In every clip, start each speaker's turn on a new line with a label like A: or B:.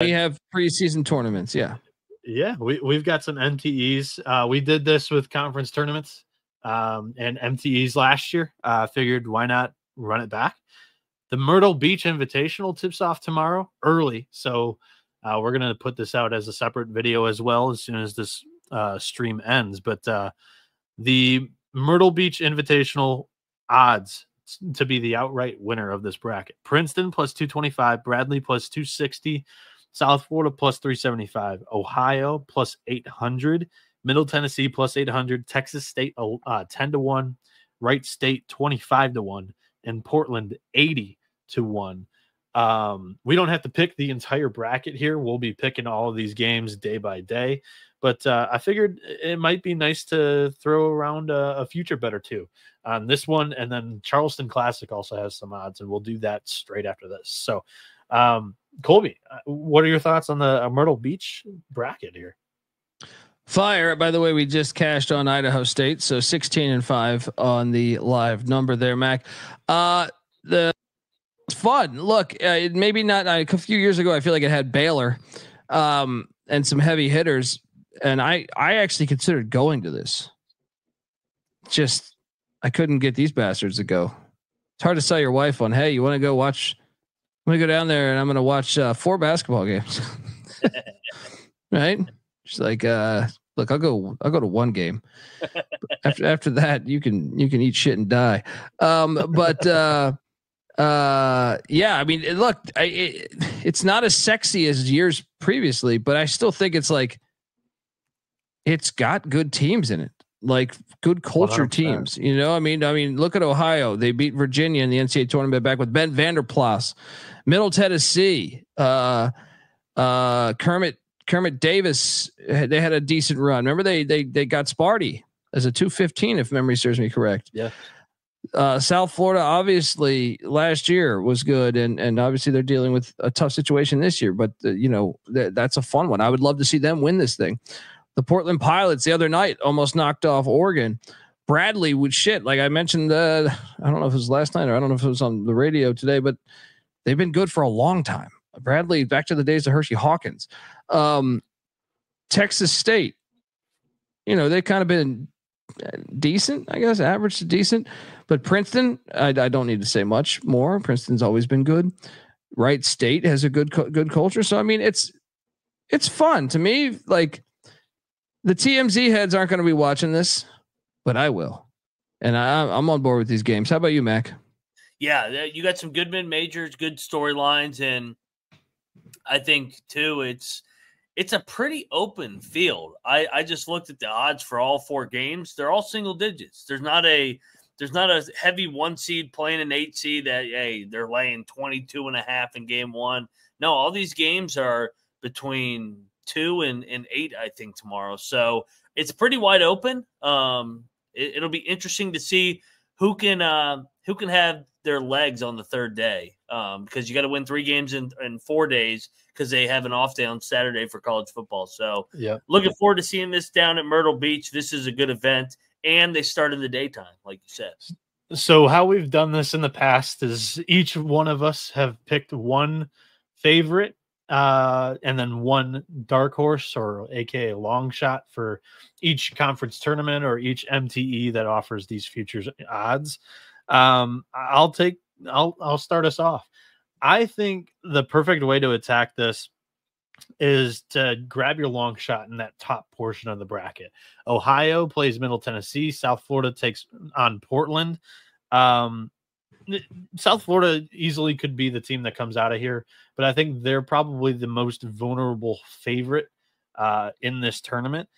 A: We have preseason tournaments. Yeah.
B: Yeah, we've got some MTEs. We did this with conference tournaments and MTEs last year. Figured why not run it back. The Myrtle Beach Invitational tips off tomorrow early, so we're going to put this out as a separate video as well as soon as this stream ends. But the Myrtle Beach Invitational odds to be the outright winner of this bracket: Princeton plus 225, Bradley plus 260, South Florida plus 375, Ohio plus 800, Middle Tennessee plus 800, Texas State 10-1, Wright State 25-1, and Portland 80-1. We don't have to pick the entire bracket here. We'll be picking all of these games day by day, but I figured it might be nice to throw around a future bet or two on this one, and then Charleston Classic also has some odds, and we'll do that straight after this. So Colby, what are your thoughts on the Myrtle Beach bracket here?
A: Fire. By the way, we just cashed on Idaho State, so 16-5 on the live number there, Mac. It's fun. Look, maybe not. A few years ago, I feel like it had Baylor and some heavy hitters, and I actually considered going to this. Just I couldn't get these bastards to go. It's hard to sell your wife on, hey, you want to go watch? I'm gonna go down there and I'm gonna watch 4 basketball games. Right? She's like, look, I'll go to one game. After that, you can eat shit and die. Yeah, I mean, look, it's not as sexy as years previously, but I still think it's like it's got good teams in it, like good culture 100%. Teams. You know, I mean, look at Ohio. They beat Virginia in the NCAA tournament back with Ben Vanderplas. Middle Tennessee, Kermit Davis. They had a decent run. Remember they got Sparty as a 215, if memory serves me correct.
B: Yeah.
A: South Florida obviously last year was good, and obviously they're dealing with a tough situation this year. But that's a fun one. I would love to see them win this thing. The Portland Pilots the other night almost knocked off Oregon. Bradley would shit, like I mentioned. I don't know if it was last night or I don't know if it was on the radio today, but they've been good for a long time. Bradley, back to the days of Hershey Hawkins. Texas State, they've kind of been decent, I guess, average to decent. But Princeton, I don't need to say much more. Princeton's always been good. Wright State has a good culture. So I mean, it's fun to me. Like the TMZ heads aren't going to be watching this, but I will, and I'm on board with these games. How about you, Mac?
C: Yeah, you got some good mid-majors, good storylines, and I think too it's a pretty open field. I just looked at the odds for all 4 games. They're all single digits. There's not a heavy 1 seed playing an 8 seed that, hey, they're laying 22.5 in game 1. No, all these games are between 2 and 8, I think, tomorrow. So it's pretty wide open. It'll be interesting to see who can have their legs on the third day, because you got to win 3 games in 4 days because they have an off day on Saturday for college football. So
B: yeah,
C: looking forward to seeing this down at Myrtle Beach. This is a good event, and they start in the daytime, like you said.
B: So how we've done this in the past is each one of us have picked one favorite and then one dark horse, or AKA long shot, for each conference tournament or each MTE that offers these futures odds. I'll start us off. I think the perfect way to attack this is to grab your long shot in that top portion of the bracket. Ohio plays Middle Tennessee. South Florida takes on Portland. South Florida easily could be the team that comes out of here, but I think they're probably the most vulnerable favorite in this tournament.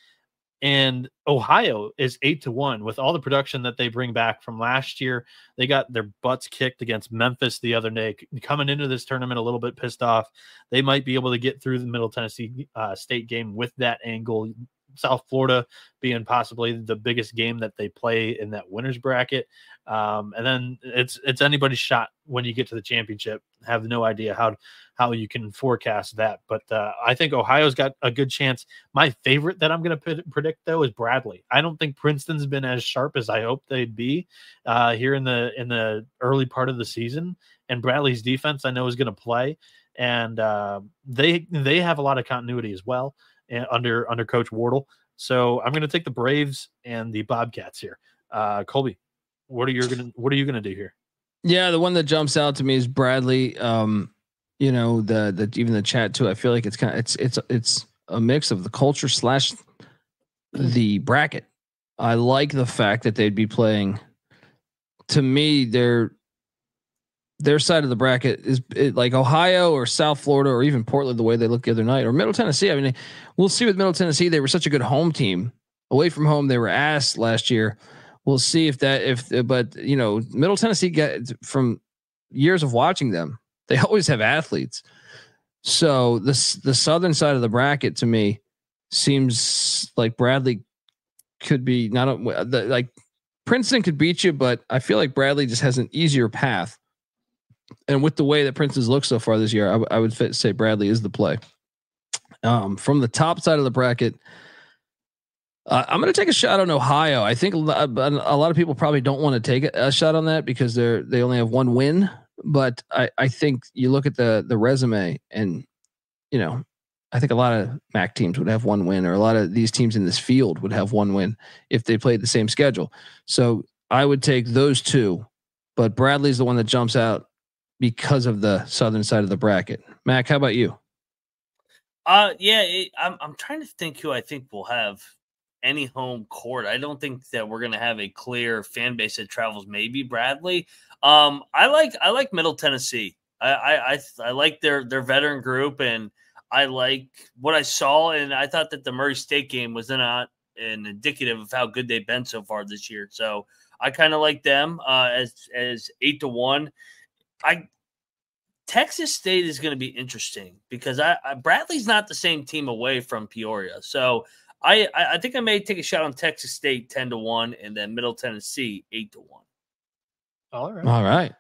B: And Ohio is 8-1 with all the production that they bring back from last year. They got their butts kicked against Memphis the other day, coming into this tournament a little bit pissed off. They might be able to get through the Middle Tennessee State game with that angle. South Florida being possibly the biggest game that they play in that winner's bracket. And then it's anybody's shot when you get to the championship. Have no idea how you can forecast that. But I think Ohio's got a good chance. My favorite that I'm going to predict, though, is Bradley. I don't think Princeton's been as sharp as I hoped they'd be here in the early part of the season. And Bradley's defense, I know, is going to play. and they have a lot of continuity as well under Coach Wardle. So I'm going to take the Braves and the Bobcats here. Colby, what are you gonna do here?
A: Yeah, the one that jumps out to me is Bradley. You know, the even the chat too. I feel like it's a mix of the culture / the bracket. I like the fact that they'd be playing. To me, their side of the bracket is like Ohio or South Florida or even Portland, the way they looked the other night, or Middle Tennessee. I mean, we'll see with Middle Tennessee. They were such a good home team. Away from home, they were ass last year. We'll see but you know, Middle Tennessee from years of watching them, they always have athletes. So the southern side of the bracket to me seems like Bradley could be like Princeton could beat you, but I feel like Bradley just has an easier path. And with the way that Princeton's looked so far this year, I would say Bradley is the play. From the top side of the bracket, I'm going to take a shot on Ohio. I think a lot of people probably don't want to take a shot on that because they only have one win. But I think you look at the resume, and you know, I think a lot of MAC teams would have one win, or a lot of these teams in this field would have one win if they played the same schedule. So I would take those two, but Bradley's the one that jumps out because of the southern side of the bracket. Mac, how about you?
C: Yeah, I'm trying to think who I think will have any home court. I don't think that we're going to have a clear fan base that travels. Maybe Bradley. I like Middle Tennessee. I like their veteran group, and I like what I saw. And I thought that the Murray State game was not an indicative of how good they've been so far this year. So I kind of like them as 8-1. Texas State is going to be interesting because Bradley's not the same team away from Peoria. So I think I may take a shot on Texas State 10-1 and then Middle Tennessee 8-1.
B: All right.
A: All right.